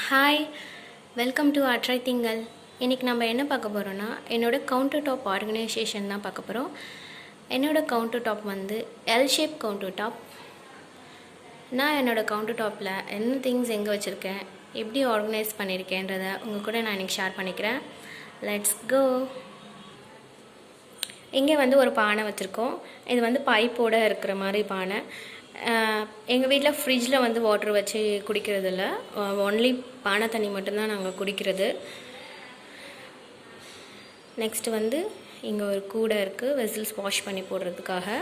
Hi, welcome to அட்ரைத்திங்கள். இன்றைக்கி நம்ம என்ன பார்க்க போகிறோன்னா, என்னோடய கவுண்டர் டாப் ஆர்கனைசேஷன் தான் பார்க்க போகிறோம். என்னோடய கவுண்டர் டாப் வந்து எல் ஷேப் கவுண்டர் டாப். நான் என்னோடய கவுண்டர் டாப்பில் என்ன திங்ஸ் எங்கே வச்சுருக்கேன், எப்படி ஆர்கனைஸ் பண்ணியிருக்கேன்றதை உங்கள் கூட நான் இன்றைக்கி ஷேர் பண்ணிக்கிறேன். Let's go. இங்கே வந்து ஒரு பானை வச்சுருக்கோம். இது வந்து பைப்போடு இருக்கிற மாதிரி பானை. எங்கள் வீட்டில் ஃப்ரிட்ஜில் வந்து வாட்டர் வச்சு குடிக்கிறது இல்லை, ஒன்லி பானை தண்ணி மட்டும்தான் நாங்கள் குடிக்கிறது. நெக்ஸ்ட்டு வந்து இங்கே ஒரு கூடை இருக்குது, வெசில்ஸ் வாஷ் பண்ணி போடுறதுக்காக.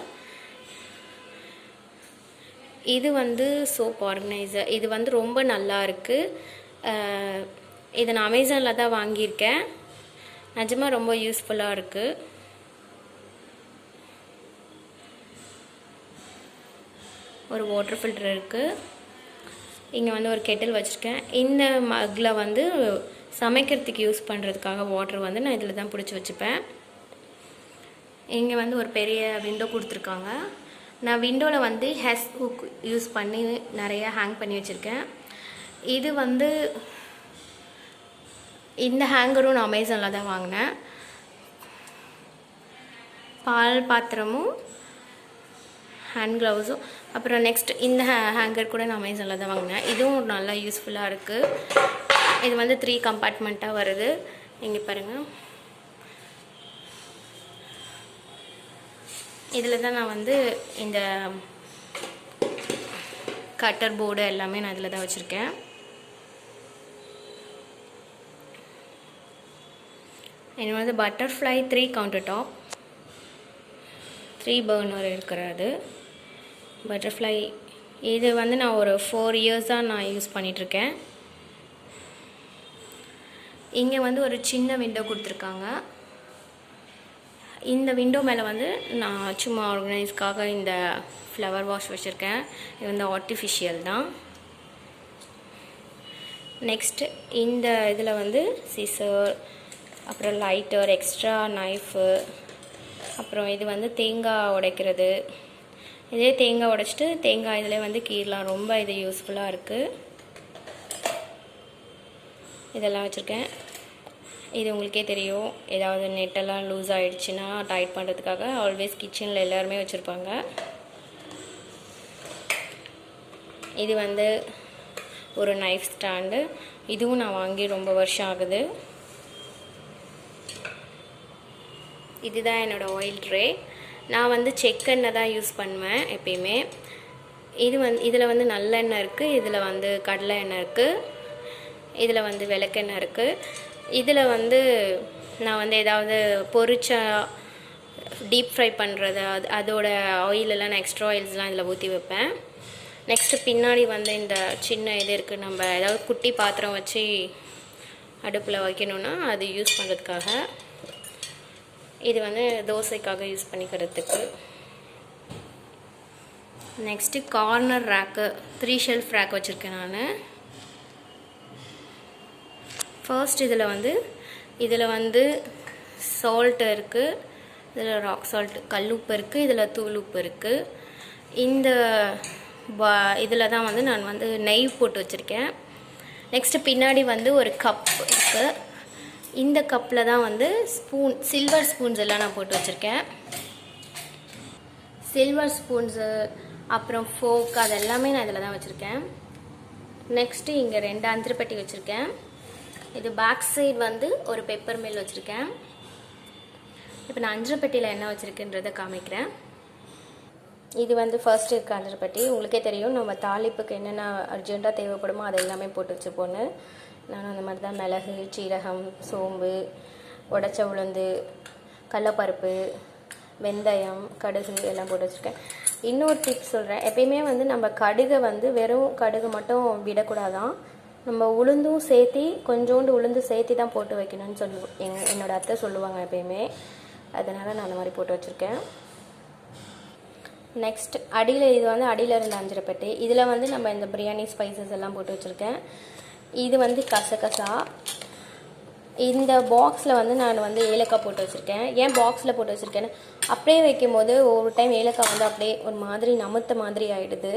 இது வந்து சோப் ஆர்கனைசர். இது வந்து ரொம்ப நல்லா இருக்குது. இதை நான் அமேசானில் தான் வாங்கியிருக்கேன். நிஜமாக ரொம்ப யூஸ்ஃபுல்லாக இருக்குது. ஒரு வாட்டர் ஃபில்டர் இருக்குது. இங்கே வந்து ஒரு கெட்டில் வச்சுருக்கேன். இந்த மக்கில் வந்து சமைக்கிறதுக்கு யூஸ் பண்ணுறதுக்காக வாட்டர் வந்து நான் இதில் தான் பிடிச்சி வச்சுப்பேன். இங்கே வந்து ஒரு பெரிய விண்டோ கொடுத்துருக்காங்க. நான் விண்டோவில் வந்து ஹெஸ் ஹுக் யூஸ் பண்ணி நிறையா ஹேங் பண்ணி வச்சுருக்கேன். இது வந்து இந்த ஹேங்கரும் நான் அமேசானில் தான் வாங்கினேன். பால் பாத்திரமும் ஹேண்ட் க்ளவுஸும். அப்புறம் நெக்ஸ்ட் இந்த ஹேங்கர் கூட நான் அமேசானில் தான் வாங்கினேன். இதுவும் நல்லா யூஸ்ஃபுல்லாக இருக்குது. இது வந்து 3 கம்பார்ட்மெண்ட்டாக வருது. இங்கே பாருங்கள், இதில் தான் நான் வந்து இந்த கட்டர் போர்டு எல்லாமே நான் இதில் தான் வச்சுருக்கேன். இது வந்து பட்டர்ஃப்ளை 3 கவுண்டர் டாப், 3 பர்னர் இருக்கிறது பட்டர்ஃப்ளை. இது வந்து நான் ஒரு 4 இயர்ஸாக நான் யூஸ் பண்ணிகிட்ருக்கேன். இங்கே வந்து ஒரு சின்ன விண்டோ கொடுத்துருக்காங்க. இந்த விண்டோ மேலே வந்து நான் சும்மா ஆர்கனைஸ்க்காக இந்த ஃப்ளவர் வாஷ் வச்சுருக்கேன். இது வந்து ஆர்டிஃபிஷியல் தான். நெக்ஸ்ட்டு இந்த இதில் வந்து சிசர், அப்புறம் லைட்டர், எக்ஸ்ட்ரா நைஃபு, அப்புறம் இது வந்து தேங்காய் உடைக்கிறது. இதே தேங்காய் உடைச்சிட்டு தேங்காய் இதில் வந்து கீறலாம். ரொம்ப இது யூஸ்ஃபுல்லாக இருக்குது. இதெல்லாம் வச்சுருக்கேன். இது உங்களுக்கே தெரியும், ஏதாவது நெட்டெல்லாம் லூஸ் ஆகிடுச்சின்னா டைட் பண்ணுறதுக்காக ஆல்வேஸ் கிச்சனில் எல்லாருமே வச்சுருப்பாங்க. இது வந்து ஒரு நைஃப் ஸ்டாண்டு. இதுவும் நான் வாங்கி ரொம்ப வருஷம் ஆகுது. இதுதான் என்னோடய ஆயில் ட்ரே. நான் வந்து செக்கெண்ணெய் தான் யூஸ் பண்ணுவேன் எப்பயுமே. இதில் வந்து நல்லெண்ணெய் இருக்குது, இதில் வந்து கடலை எண்ணெய் இருக்குது, இதில் வந்து விளக்கெண்ணெய் இருக்குது. இதில் வந்து நான் வந்து ஏதாவது பொரிச்ச டீப் ஃப்ரை பண்ணுறது அதோட ஆயிலெல்லாம் நான் எக்ஸ்ட்ரா ஆயில்ஸ்லாம் இதில் ஊற்றி வைப்பேன். நெக்ஸ்ட்டு பின்னாடி வந்து இந்த சின்ன இது இருக்குது, நம்ம ஏதாவது குட்டி பாத்திரம் வச்சு அடுப்பில் வைக்கணுன்னா அது யூஸ் பண்ணுறதுக்காக. இது வந்து தோசைக்காக யூஸ் பண்ணிக்கிறதுக்கு. Next corner rack, 3 shelf rack வச்சுருக்கேன் நான். ஃபர்ஸ்ட் இதில் வந்து சால்ட்டு இருக்குது, இதில் ராக் சால்ட் கல்லுப்பு இருக்குது, இதில் தூள் உப்பு இருக்குது. இந்த இதில் தான் வந்து நான் வந்து நெய் போட்டு வச்சுருக்கேன். நெக்ஸ்ட்டு பின்னாடி வந்து ஒரு கப் இருக்குது. இந்த கப்பில் தான் வந்து சில்வர் ஸ்பூன்ஸ் எல்லாம் நான் போட்டு வச்சுருக்கேன். சில்வர் ஸ்பூன்ஸு அப்புறம் ஃபோக் அது எல்லாமே நான் இதில் தான் வச்சுருக்கேன். நெக்ஸ்ட்டு இங்கே 2 அஞ்சரைப்பட்டி வச்சுருக்கேன். இது பேக் சைடு வந்து ஒரு பெப்பர் மில் வச்சுருக்கேன். இப்போ நான் அஞ்சரைப்பட்டியில் என்ன வச்சுருக்கேன்றதை காமிக்கிறேன். இது வந்து ஃபர்ஸ்ட் இருக்க அஞ்சரைப்பட்டி. உங்களுக்கே தெரியும், நம்ம தாளிப்புக்கு என்னென்ன அர்ஜெண்ட்டாக தேவைப்படுமோ அது எல்லாமே போட்டு வச்சுப்போன்னு. நானும் அந்த மாதிரி தான் மிளகு, சீரகம், சோம்பு, உடைச்ச உளுந்து, கடலப்பருப்பு, வெந்தயம், கடுகு எல்லாம் போட்டு வச்சுருக்கேன். இன்னொரு டிப்ஸ் சொல்கிறேன். எப்பயுமே வந்து நம்ம கடுகை வந்து வெறும் கடுகு மட்டும் விடக்கூடாதான், நம்ம உளுந்தும் சேர்த்தி கொஞ்சோண்டு உளுந்து சேர்த்தி தான் போட்டு வைக்கணும்னு என்னோடய அத்தை சொல்லுவாங்க எப்பயுமே. அதனால் நான் அந்த மாதிரி போட்டு வச்சுருக்கேன். நெக்ஸ்ட் அடியில் இது வந்து அடியில் இருந்த அஞ்சரைப்பட்டி. இதில் வந்து நம்ம இந்த பிரியாணி ஸ்பைசஸ் எல்லாம் போட்டு வச்சுருக்கேன். இது வந்து கசகசா. இந்த பாக்ஸில் வந்து நான் வந்து ஏலக்காய் போட்டு வச்சுருக்கேன். ஏன் பாக்ஸில் போட்டு வச்சுருக்கேன்னு, அப்படியே வைக்கும் போது ஒரு டைம் ஏலக்காய் வந்து அப்படியே ஒரு மாதிரி நமுத்த மாதிரி ஆகிடுது.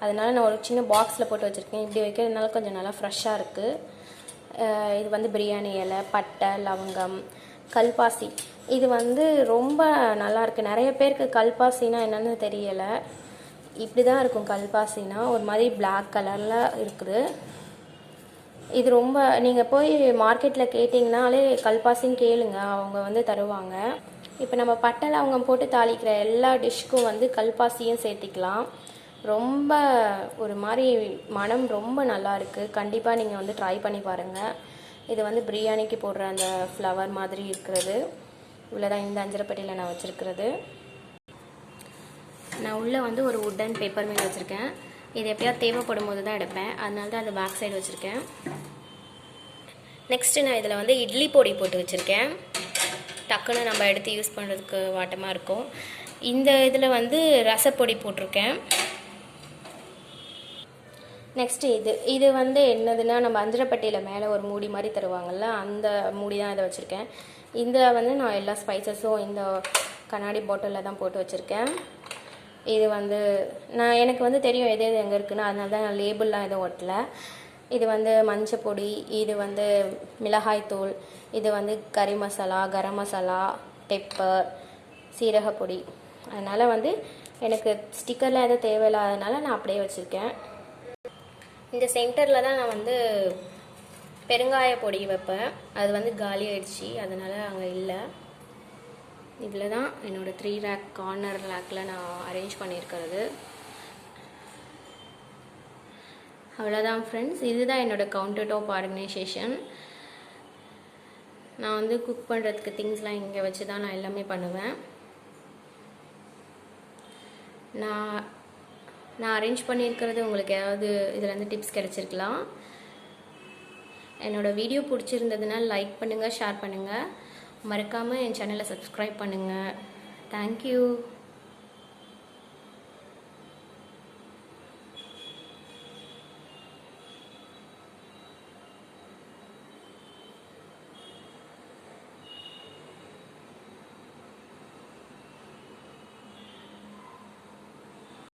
அதனால் நான் ஒரு சின்ன பாக்ஸில் போட்டு வச்சுருக்கேன். இப்படி வைக்கிறதுனால கொஞ்சம் நல்லா ஃப்ரெஷ்ஷாக இருக்குது. இது வந்து பிரியாணி இலை, பட்டை, லவங்கம், கல்பாசி. இது வந்து ரொம்ப நல்லாயிருக்கு. நிறைய பேருக்கு கல்பாசினா என்னென்னு தெரியலை. இப்படி தான் இருக்கும் கல்பாசினா, ஒரு மாதிரி பிளாக் கலரில் இருக்குது. இது ரொம்ப நீங்கள் போய் மார்க்கெட்டில் கேட்டிங்கனாலே கல்பாசின்னு கேளுங்க, அவங்க வந்து தருவாங்க. இப்போ நம்ம பட்டை லவங்கம் போட்டு தாளிக்கிற எல்லா டிஷ்க்கும் வந்து கல்பாசியும் சேர்த்திக்கலாம். ரொம்ப ஒரு மாதிரி மனம் ரொம்ப நல்லா இருக்குது. கண்டிப்பாக நீங்கள் வந்து ட்ரை பண்ணி பாருங்கள். இது வந்து பிரியாணிக்கு போடுற அந்த ஃப்ளவர் மாதிரி இருக்கிறது. இவ்வளோதான் இந்த அஞ்சரைப்பட்டியில் நான் வச்சுருக்கிறது. நான் உள்ளே வந்து ஒரு வுட்டன் பேப்பர் மில் வச்சுருக்கேன். இது எப்போயாவது தேவைப்படும் போது தான் எடுப்பேன், அதனால தான் அது பேக் சைடு வச்சுருக்கேன். நெக்ஸ்ட்டு நான் இதில் வந்து இட்லி பொடி போட்டு வச்சுருக்கேன். டக்குன்னு நம்ம எடுத்து யூஸ் பண்ணுறதுக்கு வாட்டமாக இருக்கும். இந்த இதில் வந்து ரசப்பொடி போட்டிருக்கேன். நெக்ஸ்ட்டு இது வந்து என்னதுன்னா, நம்ம அஞ்சரைப்பட்டியில் மேலே ஒரு மூடி மாதிரி தருவாங்கள்ல, அந்த மூடி தான் இதை வச்சுருக்கேன். இந்த வந்து நான் எல்லா ஸ்பைசஸும் இந்த கண்ணாடி பாட்டிலில் தான் போட்டு வச்சுருக்கேன். இது வந்து எனக்கு வந்து தெரியும் எது எங்கே இருக்குன்னு, அதனால தான் நான் லேபிள்லாம் எதுவும் ஒட்டலை. இது வந்து மஞ்சள் பொடி, இது வந்து மிளகாய்த்தூள், இது வந்து கறி மசாலா, கரம் மசாலா, பெப்பர், சீரகப்பொடி. அதனால் வந்து எனக்கு ஸ்டிக்கர்லாம் எதுவும் தேவையில்லாதனால நான் அப்படியே வச்சுருக்கேன். இந்த சென்டரில் தான் நான் வந்து பெருங்காய பொடி வைப்பேன். அது வந்து காலி ஆயிடுச்சு, அதனால் அங்கே இல்லை. இதில் தான் என்னோடய 3 ரேக் கார்னர் ரேக்கில் நான் அரேஞ்ச் பண்ணியிருக்கிறது. அவ்வளோதான் ஃப்ரெண்ட்ஸ், இதுதான் என்னோடய கவுண்டர் டாப் ஆர்கனைசேஷன். நான் வந்து குக் பண்ணுறதுக்கு திங்ஸ்லாம் இங்கே வச்சு தான் நான் எல்லாமே பண்ணுவேன். நான் அரேஞ்ச் பண்ணியிருக்கிறது உங்களுக்கு ஏதாவது இதுலேருந்து டிப்ஸ் கிடச்சிருக்கலாம். என்னோடய வீடியோ பிடிச்சிருந்ததுன்னா லைக் பண்ணுங்கள், ஷேர் பண்ணுங்கள். மறக்காமல் என் சேனலை சப்ஸ்கிரைப் பண்ணுங்கள். தேங்க்யூ.